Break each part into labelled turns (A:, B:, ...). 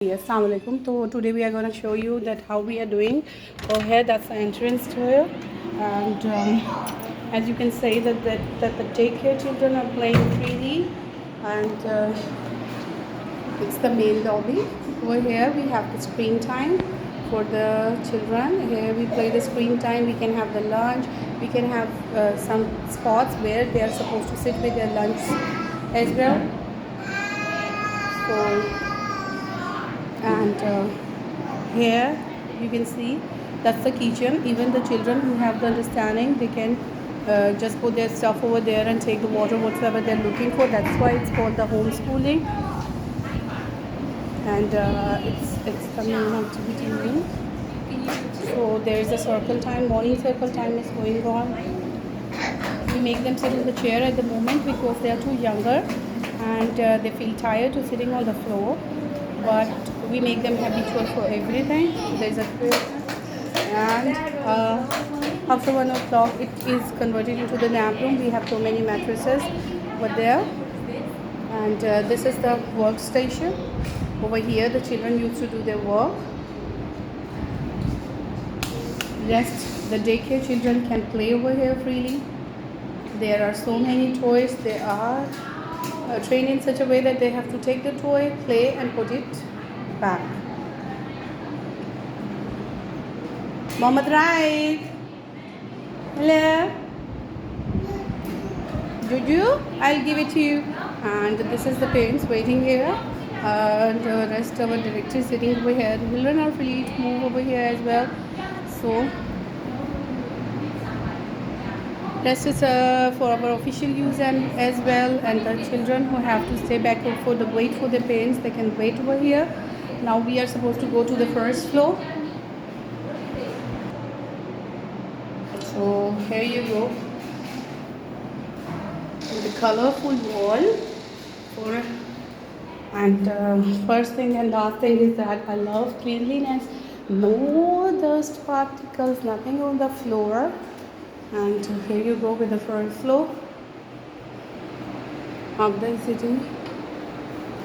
A: Yes, assalamu alaikum. So today we are going to show you that how we are doing over here. That's the entrance to here, and as you can say that the daycare children are playing freely, and it's the main lobby. Over here we have the screen time for the children. Here we play the screen time. We can have the lunch. We can have some spots where they are supposed to sit with their lunch as well. So. And here you can see that's the kitchen. Even the children who have the understanding, they can just put their stuff over there and take the water whatsoever they're looking for. That's why it's called the homeschooling, and it's the main activity room. So there is a circle time. Morning circle time is going on. We make them sit in the chair at the moment because they are too younger and they feel tired to sitting on the floor, but we make them habitual for everything. There is a and after 1 o'clock it is converted into the nap room. We have so many mattresses over there, and this is the workstation. Over here the children used to do their work. Rest, the daycare children can play over here freely. There are so many toys. They are trained in such a way that they have to take the toy, play, and put it back. Mohammed Raif. Hello. Juju, I'll give it to you. And this is the parents waiting here. And the rest of our director is sitting over here. The children are free to move over here as well. So rest is for our official use and as well, and the children who have to stay back for the wait for their parents, they can wait over here. Now we are supposed to go to the first floor. So here you go, the colorful wall for, and first thing and last thing is that I love cleanliness. No dust particles, nothing on the floor. And here you go with the first floor of the city,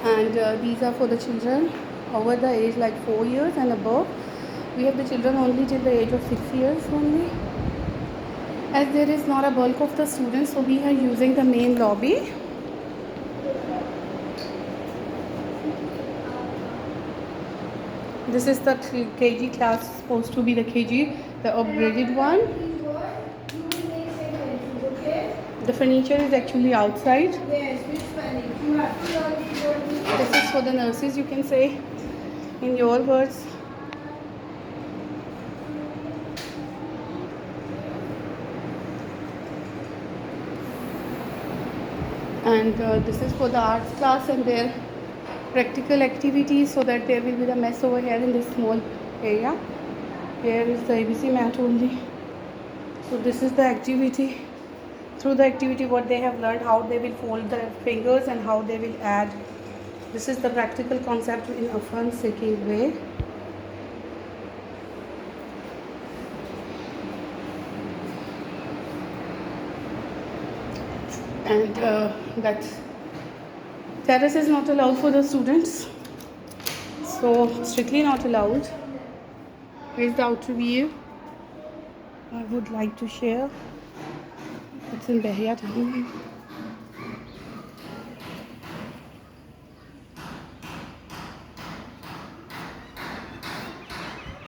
A: and these are for the children over the age like 4 years and above. We have the children only till the age of 6 years only, as there is not a bulk of the students, so we are using the main lobby. This is the KG class, supposed to be the KG, the upgraded one. The furniture is actually outside.
B: Yes, which furniture? You have to learn.
A: This is for the nurses, you can say in your words. And this is for the arts class and their practical activities, so that there will be the mess over here in this small area. Here is the ABC mat only. So this is the activity. Through the activity, what they have learned, how they will fold their fingers and how they will add. This is the practical concept in a fun, seeking way. And that terrace is not allowed for the students, so strictly not allowed. Here's the outer view. I would like to share. It's in Bahia town.